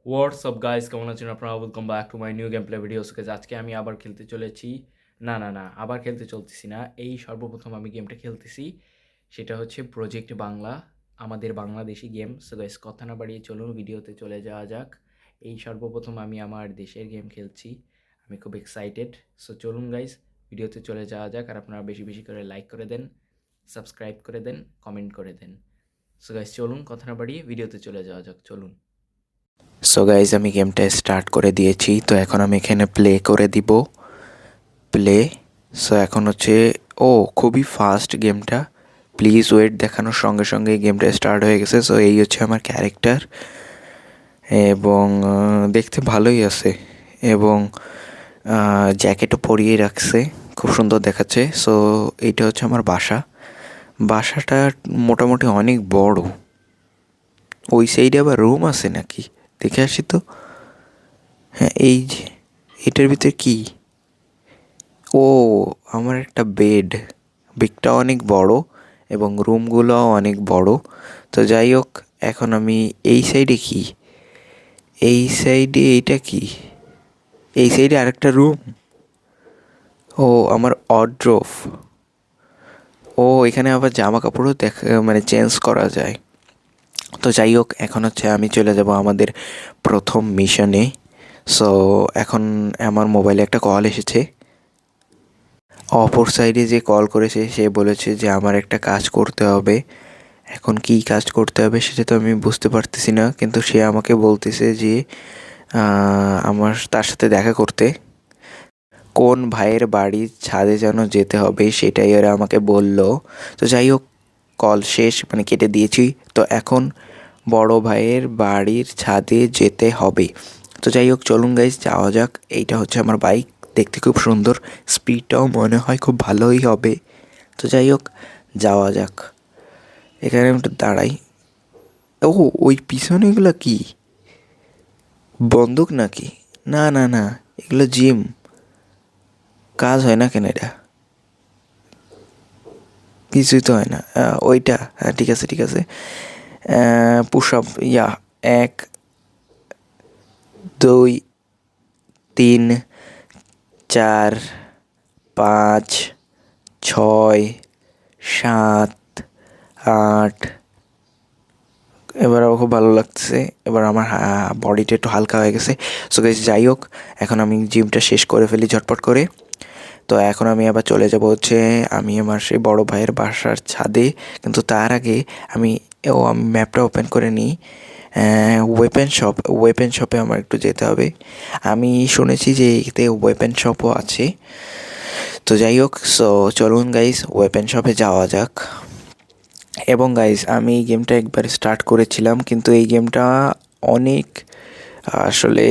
WhatsApp guys, কেমন আছেন আপনারা? Welcome back to my new game play videos. আজকে আমি আবার খেলতে চলেছি। না, আবার খেলতে চলতেছি না। এই সর্বপ্রথম আমি গেমটা খেলতেছি। সেটা হচ্ছে প্রজেক্ট বাংলা, আমাদের বাংলাদেশি গেম। সো গাইস, কথা না বাড়িয়ে চলুন ভিডিওতে চলে যাওয়া যাক। এই সর্বপ্রথম আমি আমার দেশের গেম খেলছি। আমি খুব এক্সাইটেড। সো চলুন গাইস, ভিডিওতে চলে যাওয়া যাক। আর আপনারা বেশি বেশি করে লাইক করে দেন, সাবস্ক্রাইব করে দেন, কমেন্ট করে দেন। সো গাইস, চলুন কথা না বাড়িয়ে ভিডিওতে চলে যাওয়া যাক। চলুন। সো গাইজ আমি গেমটা স্টার্ট করে দিয়েছি, তো এখন আমি এখানে প্লে করে দিব। প্লে। সো এখন হচ্ছে, ও খুবই ফাস্ট গেমটা। প্লিজ ওয়েট দেখানোর সঙ্গে সঙ্গে গেমটা স্টার্ট হয়ে গেছে। সো এই হচ্ছে আমার ক্যারেক্টার এবং দেখতে ভালোই আছে এবং জ্যাকেটও পরিয়ে রাখছে, খুব সুন্দর দেখাচ্ছে। সো এইটা হচ্ছে আমার বাসা। বাসাটা মোটামুটি অনেক বড়। ওই সাইডে আবার রুম আছে নাকি, দেখে আসি তো। হ্যাঁ, এই যে এটার ভিতরে কি? ও, আমার একটা বেড। বেডটা অনেক বড় এবং রুমগুলোও অনেক বড়। তো যাই হোক, এখন আমি এই সাইডে কি? এই সাইডে এইটা কি? এই সাইডে আরেকটা রুম। ও, আমার অড্রোফ। ও, এখানে আবার জামা কাপড়ও মানে চেঞ্জ করা যায়। তো যাই হোক, এখন হচ্ছে আমি চলে যাব আমাদের প্রথম মিশনে। সো এখন আমার মোবাইলে একটা কল এসেছে। অপর সাইডে যে কল করেছে সে বলেছে যে আমার একটা কাজ করতে হবে। এখন কী কাজ করতে হবে সেটা তো আমি বুঝতে পারতেছি না, কিন্তু সে আমাকে বলতেছে যে আমার তার সাথে দেখা করতে কোন ভাইয়ের বাড়ির ছাদে যেন যেতে হবে সেটাই ওরা আমাকে বলল। তো যাই হোক, কল শেষ, মানে কেটে দিয়েছি। তো এখন বড় ভাইয়ের বাড়ির ছাদে যেতে হবে। তো যাই হোক, চলুন গাইজ যাওয়া যাক। এইটা হচ্ছে আমার বাইক, দেখতে খুব সুন্দর, স্পিডটাও মনে হয় খুব ভালোই হবে। তো যাই হোক, যাওয়া যাক। এখানে আমি একটু দাঁড়াই। ও, ওই পিছনে এগুলো কি? বন্দুক নাকি? না না না, এগুলো জিম। কাজ হয় না কেন এটা? কিছুই তো হয় না। ওইটা, হ্যাঁ ঠিক আছে ঠিক আছে। পুশ আপ, ইয়া। 1, 2, 3, 4, 5, 6, 7, 8। এবার আমার খুব ভালো লাগতেছে। এবার আমার বডিটা একটু হালকা হয়ে গেছে। সো গাইস, যাই হোক, এখন আমি জিমটা শেষ করে ফেলি ঝটপট করে। তো এখন আমি আবার চলে যাব হচ্ছে আমি আমার সেই বড় ভাইয়ের বাসার ছাদে। কিন্তু তার আগে আমি আমি ম্যাপটা ওপেন করে নিই। ওয়েপেন শপে আমার একটু যেতে হবে। আমি শুনেছি যে এতে ওয়েপেন শপও আছে। তো যাই হোক, সো চলুন গাইস ওয়েপেন শপে যাওয়া যাক। এবং গাইস, আমি এই গেমটা একবার স্টার্ট করেছিলাম, কিন্তু এই গেমটা অনেক আসলে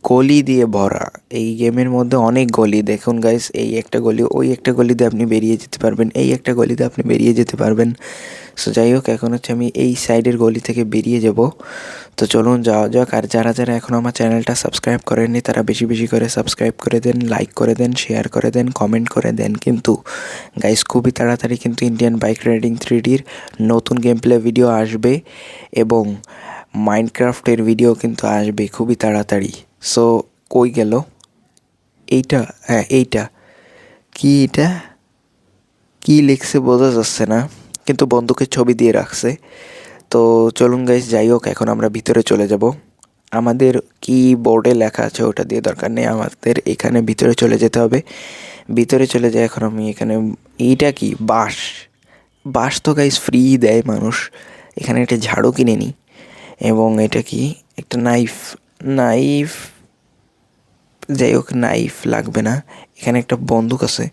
গলি দিয়ে ভরা। এই গেমের মধ্যে অনেক গলি। দেখুন গাইস, এই একটা গলি, ওই একটা গলিতে আপনি বেরিয়ে যেতে পারবেন, এই একটা গলিতে আপনি বেরিয়ে যেতে পারবেন। সো যাই হোক, এখন হচ্ছে আমি এই সাইডের গলি থেকে বেরিয়ে যাব। তো চলুন যাওয়া যাক। আর যারা যারা এখন আমার চ্যানেলটা সাবস্ক্রাইব করেননি তারা বেশি বেশি করে সাবস্ক্রাইব করে দেন, লাইক করে দেন, শেয়ার করে দেন, কমেন্ট করে দেন। কিন্তু গাইস, খুবই তাড়াতাড়ি কিন্তু ইন্ডিয়ান বাইক রাইডিং 3Dর নতুন গেম প্লে ভিডিও আসবে এবং মাইনক্রাফটের ভিডিও কিন্তু আসবে খুবই তাড়াতাড়ি। সো কই গেল এইটা? হ্যাঁ, এইটা কি? এটা কি লিখছে বোঝা যাচ্ছে না, কিন্তু বন্দুকের ছবি দিয়ে রাখছে। তো চলুন গাইস, যাই হোক, এখন আমরা ভিতরে চলে যাব। আমাদের কি বোর্ডে লেখা আছে ওটা দিয়ে দরকার নেই, আমাদের এখানে ভিতরে চলে যেতে হবে। ভিতরে চলে যাই। এখন আমি এখানে, এইটা কি? বাঁশ। বাঁশ তো গাইস ফ্রি দেয় মানুষ। এখানে একটা ঝাড়ু কিনে নিই। এবং এটা কি? একটা নাইফ। নাইফ, যাই হোক, নাইফ লাগবে না। এখানে একটা বন্দুক আছে,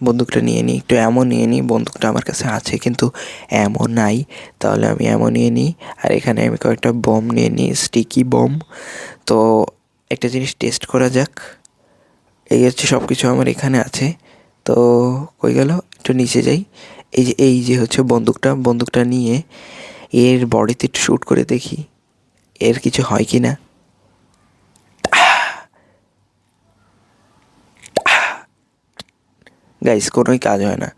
বন্দুকটা নিয়ে নিই। একটু এমন নিয়ে নিই, বন্দুকটা আমার কাছে আছে কিন্তু এমন নাই, তাহলে আমি এমন নিয়ে নিই। আর এখানে আমি কয়েকটা বম নিয়ে নিই, স্টিকি বম। তো একটা জিনিস টেস্ট করা যাক। এই হচ্ছে সব কিছু আমার এখানে আছে। তো কই গেল? একটু নিচে যাই। এই যে হচ্ছে বন্দুকটা, বন্দুকটা নিয়ে এর বডিতে একটু শ্যুট করে দেখি এর কিছু হয় কি না। গাইস, কোনোই কাজ হয় না।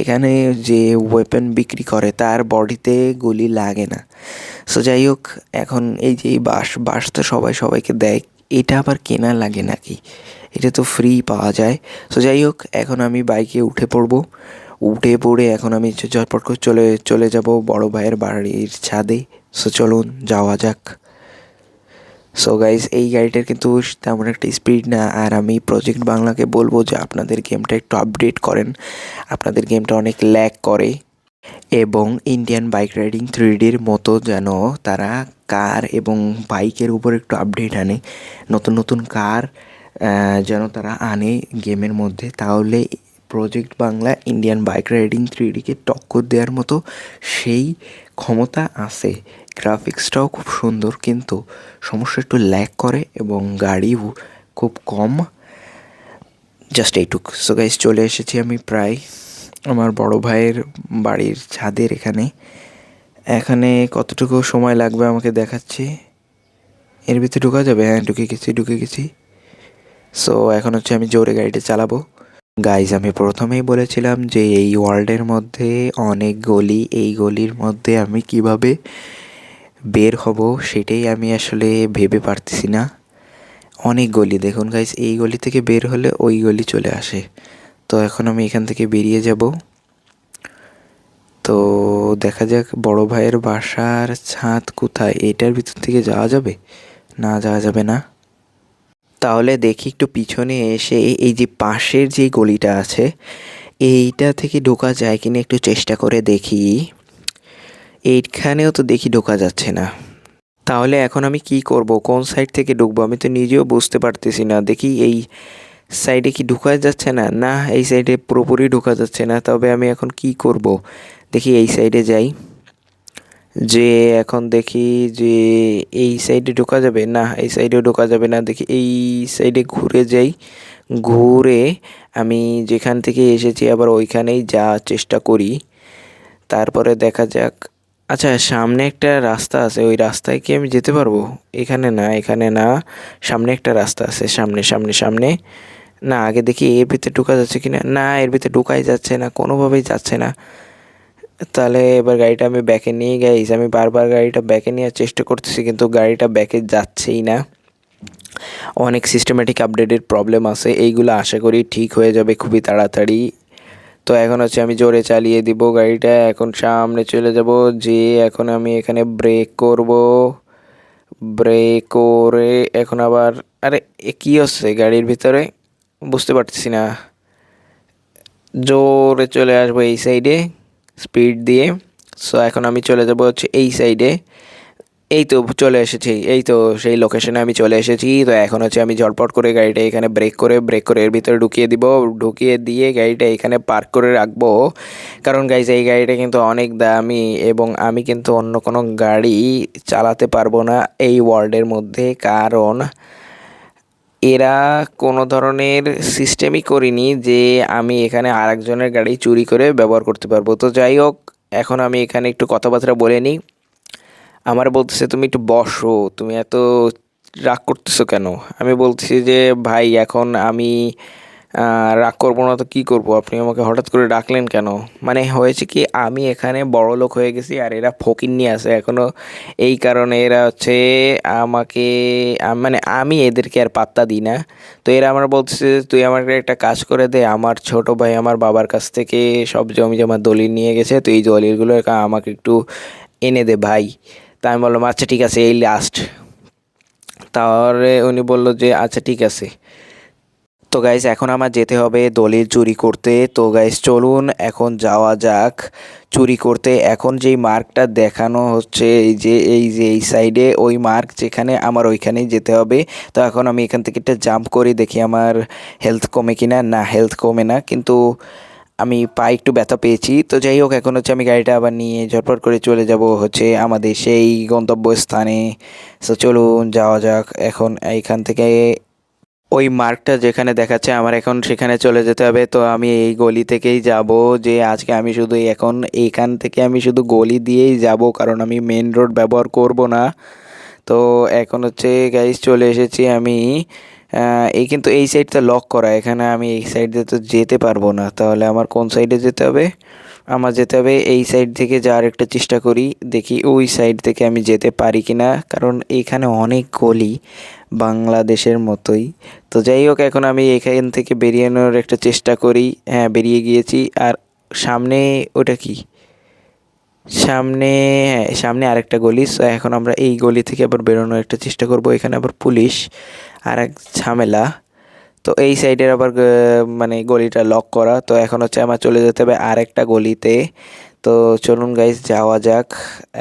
এখানে যে ওয়েপন বিক্রি করে তার বডিতে গুলি লাগে না। সো যাই হোক, এখন এই যে এই বাঁশ তো সবাই সবাইকে দেয়, এটা আবার কেনা লাগে নাকি? এটা তো ফ্রি পাওয়া যায়। সো যাই হোক, এখন আমি বাইকে উঠে পড়বো। উঠে পড়ে এখন আমি ঝটপট করে চলে যাব বড় ভাইয়ের বাড়ির ছাদে। সো চলুন যাওয়া যাক। সো গাইজ, এই গাড়িটার কিন্তু তেমন একটা স্পিড না, আর আমি প্রজেক্ট বাংলাকে বলবো যে আপনাদের গেমটা একটু আপডেট করেন। আপনাদের গেমটা অনেক ল্যাগ করে, এবং ইন্ডিয়ান বাইক রাইডিং 3Dর মতো যেন তারা কার এবং বাইকের উপর একটু আপডেট আনে। নতুন নতুন কার যেন তারা আনে গেমের মধ্যে, তাহলে project Bangla Indian bike riding 3Dকে টক্কর দেওয়ার মতো সেই ক্ষমতা আছে। গ্রাফিক্সটাও খুব সুন্দর, কিন্তু সমস্যা একটু ল্যাগ করে এবং গাড়িও খুব কম। জাস্ট এইটুক। সো গাইস, চলে এসেছি আমি প্রায় আমার বড় ভাইয়ের বাড়ির ছাদের এখানে। এখানে কতটুকু সময় লাগবে আমাকে দেখাচ্ছি। এর ভিতরে ঢোকা যাবে? হ্যাঁ, ঢুকে গেছি। সো এখন হচ্ছে আমি জোরে গাড়িটা চালাবো। গাইজ, আমি প্রথমেই বলেছিলাম যে এই ওয়ার্ল্ডের মধ্যে অনেক গলি, এই গলির মধ্যে আমি কিভাবে বের হব সেটাই আমি আসলে ভেবে পারতেছি না। অনেক গলি, দেখুন গাইজ, এই গলি থেকে বের হলে ওই গলি চলে আসে। তো এখন আমি এখান থেকে বেরিয়ে যাব। তো দেখা যাক বড় ভাইয়ের বাসার ছাদ কোথায়। এটার ভিতর থেকে যাওয়া যাবে? না, যাওয়া যাবে না। তাহলে দেখি একটু পিছনে এসে এই যে পাশের যে গলিটা আছে এইটা থেকে ঢোকা যায় কিনা একটু চেষ্টা করে দেখি। এইখানেও তো দেখি ঢোকা যাচ্ছে না। তাহলে এখন আমি কি করব? কোন সাইড থেকে ঢুকবো আমি তো নিজেও বুঝতে পারতেছি না। দেখি এই সাইডে কি ঢোকা যাচ্ছে না? না, এই সাইডে পুরোপুরি ঢোকা যাচ্ছে না। তবে আমি এখন কি করব? দেখি এই সাইডে যাই, যে এখন দেখি যে এই সাইডে ঢোকা যাবে। না, এই সাইডেও ঢোকা যাবে না। দেখি এই সাইডে ঘুরে যাই। ঘুরে আমি যেখান থেকে এসেছি আবার ওইখানেই যাওয়ার চেষ্টা করি। তারপরে দেখা যাক। আচ্ছা, সামনে একটা রাস্তা আছে, ওই রাস্তায় কি আমি যেতে পারবো? এখানে না, এখানে না, সামনে একটা রাস্তা আছে, সামনে সামনে সামনে। না, আগে দেখি এর ভিতরে ঢোকা যাচ্ছে কিনা। না, এর ভিতরে ঢোকাই যাচ্ছে না, কোনোভাবেই যাচ্ছে না। তাহলে এবার গাড়িটা আমি ব্যাকে নিয়ে গেছি। আমি বারবার গাড়িটা ব্যাকে নেওয়ার চেষ্টা করতেছি, কিন্তু গাড়িটা ব্যাকে যাচ্ছেই না। অনেক সিস্টেমেটিক আপডেটের প্রবলেম আছে, এইগুলো আশা করি ঠিক হয়ে যাবে খুবই তাড়াতাড়ি। তো এখন হচ্ছে আমি জোরে চালিয়ে দিব গাড়িটা, এখন সামনে চলে যাব। যে এখন আমি এখানে ব্রেক করব। ব্রেক করে এখন আবার, আরে কী হচ্ছে গাড়ির ভিতরে বুঝতে পারতেছি না। জোরে চলে আসবো এই সাইডে স্পিড দিয়ে। সো এখন আমি চলে যাব হচ্ছে এই সাইডে। এই তো চলে এসেছি, এই তো সেই লোকেশনে আমি চলে এসেছি। তো এখন হচ্ছে আমি ঝটপট করে গাড়িটা এখানে ব্রেক করে এর ভিতরে ঢুকিয়ে দিব। ঢুকিয়ে দিয়ে গাড়িটা এখানে পার্ক করে রাখবো, কারণ গাইজ এই গাড়িটা কিন্তু অনেক দামি এবং আমি কিন্তু অন্য কোনো গাড়ি চালাতে পারবো না এই ওয়ার্ল্ডের মধ্যে, কারণ এরা কোনো ধরনের সিস্টেমই করিনি যে আমি এখানে আরেকজনের গাড়ি চুরি করে ব্যবহার করতে পারবো। তো যাই হোক, এখন আমি এখানে একটু কথাবার্তা বলে নিই। আমার বলতেছে তুমি একটু বসো, তুমি এত রাগ করতেছো কেন? আমি বলতেছি যে ভাই, এখন আমি রাগ করবো না তো কী করবো, আপনি আমাকে হঠাৎ করে ডাকলেন কেন? মানে হয়েছে কি, আমি এখানে বড় লোক হয়ে গেছি আর এরা ফকিন্নি আছে এখনও। এই কারণে এরা হচ্ছে আমাকে মানে আমি এদেরকে আর পাত্তা দিই না। তো এরা আমার বলতেছে যে, তুই আমাকে একটা কাজ করে দে, আমার ছোট ভাই আমার বাবার কাছ থেকে সব জমি জমা দলিল নিয়ে গেছে, তো এই দলিলগুলো আমাকে একটু এনে দে ভাই। তা আমি বললাম আচ্ছা ঠিক আছে, এই লাস্ট। তাহলে উনি বললো যে আচ্ছা ঠিক আছে। তো গাইস, এখন আমার যেতে হবে দলিল চুরি করতে। তো গাইস চলুন এখন যাওয়া যাক চুরি করতে। এখন যেই মার্কটা দেখানো হচ্ছে এই যে এই সাইডে ওই মার্ক যেখানে, আমার ওইখানেই যেতে হবে। তো এখন আমি এখান থেকে একটা জাম্প করি, দেখি আমার হেলথ কমে কিনা। না, হেলথ কমে না, কিন্তু আমি পায়ে একটু ব্যথা পেয়েছি। তো যাই হোক, এখন হচ্ছে আমি গাড়িটা আবার নিয়ে ঝটপট করে চলে যাব হচ্ছে আমাদের সেই গন্তব্যস্থানে। তো চলুন যাওয়া যাক। এখন এইখান থেকে ওই মার্কটা যেখানে দেখাচ্ছে আমার এখন সেখানে চলে যেতে হবে। তো আমি এই গলি থেকেই যাব, যে আজকে আমি শুধু এখন এইখান থেকে আমি শুধু গলি দিয়েই যাব, কারণ আমি মেন রোড ব্যবহার করব না। তো এখন হচ্ছে গাইস চলে এসেছি আমি। এই কিন্তু এই সাইডটা লক করা, এখানে আমি এই সাইড দিয়ে তো যেতে পারবো না। তাহলে আমার কোন সাইডে যেতে হবে? আমার যেতে হবে এই সাইড থেকে যাওয়ার একটা চেষ্টা করি, দেখি ওই সাইড থেকে আমি যেতে পারি কি না, কারণ এইখানে অনেক গলি বাংলাদেশের মতোই। তো যাই হোক, এখন আমি এখান থেকে বেরিয়ানোর একটা চেষ্টা করি। হ্যাঁ, বেরিয়ে গিয়েছি। আর সামনে ওটা কি, সামনে, হ্যাঁ সামনে আরেকটা গলি। সো এখন আমরা এই গলি থেকে আবার বেরোনোর একটা চেষ্টা করব। এখানে আবার পুলিশ, আর এক ঝামেলা। তো এই সাইডের আবার মানে গলিটা লক করা। তো এখন হচ্ছে আমার চলে যেতে হবে আরেকটা গলিতে। তো চলুন গাইস, যাওয়া যাক।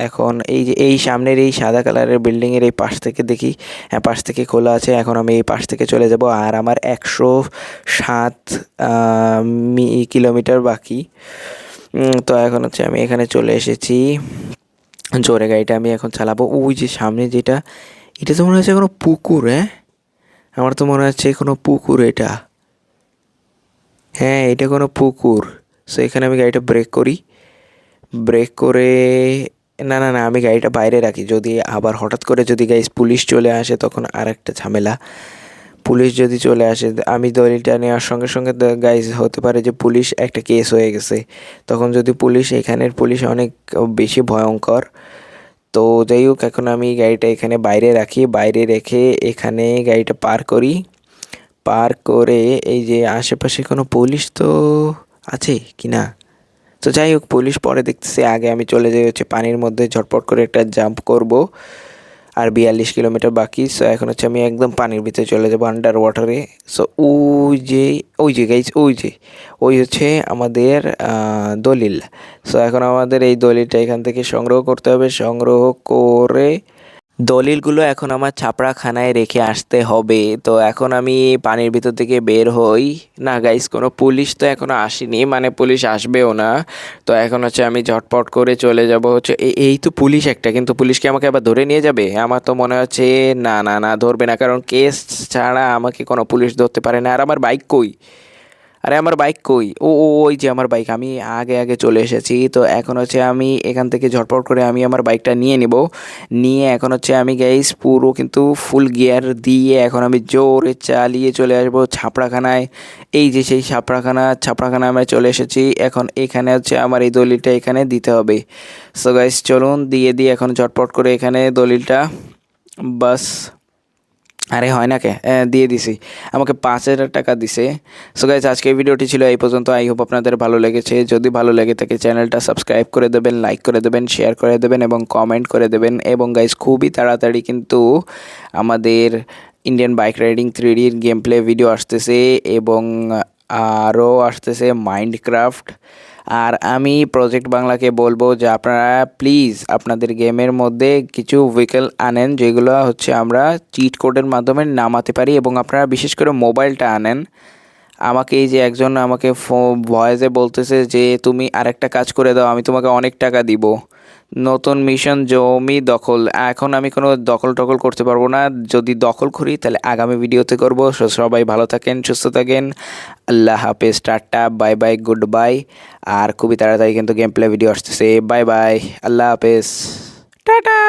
এখন এই যে এই সামনের এই সাদা কালারের বিল্ডিংয়ের এই পাশ থেকে দেখি, হ্যাঁ পাশ থেকে খোলা আছে। এখন আমি এই পাশ থেকে চলে যাব। আর আমার 107 কিলোমিটার বাকি। তো এখন হচ্ছে আমি এখানে চলে এসেছি। জোরে গাড়িটা আমি এখন চালাবো। ওই যে সামনে যেটা, এটা তো মনে হচ্ছে কোনো পুকুর। হ্যাঁ, আমার তো মনে হচ্ছে কোনো পুকুর এটা। হ্যাঁ, এটা কোনো পুকুর। সো এখানে আমি গাড়িটা ব্রেক করি। ব্রেক করে, না না না, আমি গাড়িটা বাইরে রাখি। যদি আবার হঠাৎ করে যদি গাইস পুলিশ চলে আসে, তখন আর একটা ঝামেলা। পুলিশ যদি চলে আসে, আমি দলিলটা নেওয়ার সঙ্গে সঙ্গে গাইস হতে পারে যে পুলিশ একটা কেস হয়ে গেছে। তখন যদি পুলিশ, এখানের পুলিশ অনেক বেশি ভয়ঙ্কর। তো যাই হোক, এখন আমি গাড়িটা এখানে বাইরে রাখি। বাইরে রেখে এখানে গাড়িটা পার করি। পার করে এই যে আশেপাশে কোনো পুলিশ তো আছে কি না। তো যাই হোক, পুলিশ পরে দেখতেছি। আগে আমি চলে যাই হচ্ছে পানির মধ্যে, ঝটপট করে একটা জাম্প করব। আর 42 কিলোমিটার বাকি। সো এখন হচ্ছে আমি একদম পানির ভিতরে চলে যাবো, আন্ডার ওয়াটারে। সো ওই যে গাইজ, ওই হচ্ছে আমাদের দলিল। সো এখন আমাদের এই দলিলটা এখান থেকে সংগ্রহ করতে হবে। সংগ্রহ করে দলিলগুলো এখন আমার ছাপড়াখানায় রেখে আসতে হবে। তো এখন আমি পানির ভিতর থেকে বের হই। না গাইস, কোনো পুলিশ তো এখনো আসেনি, মানে পুলিশ আসবেও না। তো এখন হচ্ছে আমি ঝটপট করে চলে যাব হচ্ছে এই তো পুলিশ একটা, কিন্তু পুলিশ কি আমাকে আবার ধরে নিয়ে যাবে? আমার তো মনে হচ্ছে না না না, ধরবে না, কারণ কেস ছাড়া আমাকে কোনো পুলিশ ধরতে পারে না। আর আমার বাইক কই? আরে আমার বাইক কই? ওই যে আমার বাইক, আমি আগে আগে চলে এসেছি। তো এখন হচ্ছে আমি এখান থেকে ঝটপট করে আমি আমার বাইকটা নিয়ে নিব। নিয়ে এখন হচ্ছে আমি গাইস পুরো কিন্তু ফুল গিয়ার দিয়ে এখন আমি জোরে চালিয়ে চলে আসবো ছাপড়াখানায়। এই যে সেই ছাপড়াখানায় আমি চলে এসেছি। এখন এখানে হচ্ছে আমার এই দলিলটা এখানে দিতে হবে। সো গাইস চলুন, দিয়ে এখন ঝটপট করে এখানে দলিলটা, বাস। আরে হয় না কে, দিয়ে দিছি। আমাকে 5,000 টাকা দিছে। সো গাইজ, আজকের ভিডিওটি ছিল এই পর্যন্ত। আই হোপ আপনাদের ভালো লেগেছে। যদি ভালো লেগে থাকে চ্যানেলটা সাবস্ক্রাইব করে দেবেন, লাইক করে দেবেন, শেয়ার করে দেবেন এবং কমেন্ট করে দেবেন। এবং গাইজ, খুবই তাড়াতাড়ি কিন্তু আমাদের ইন্ডিয়ান বাইক রাইডিং 3Dর গেম প্লে ভিডিও আসতেছে, এবং আরও আসতেছে মাইন্ডক্রাফট। আর আমি প্রজেক্ট বাংলাকে বলবো যে আপনারা প্লিজ আপনাদের গেমের মধ্যে কিছু ভেহিকেল আনেন, যেগুলো হচ্ছে আমরা চিট কোডের মাধ্যমে নামাতে পারি। এবং আপনারা বিশেষ করে মোবাইলটা আনেন। আমাকে এই যে একজন আমাকে ভয়েসে বলতেছে যে তুমি আরেকটা কাজ করে দাও, আমি তোমাকে অনেক টাকা দিব। নতুন মিশন জমি দখল। এখন আমি কোনো দখল টখল করতে পারবো না। যদি দখল করি তাহলে আগামী ভিডিওতে করবো। সবাই ভালো থাকেন, সুস্থ থাকেন। আল্লাহ হাফেজ, tata, bye bye, good bye. আর খুবই তাড়াতাড়ি কিন্তু গেম প্লে ভিডিও আসতেছে। বাই বাই, আল্লাহ হাফেজ, টাটা।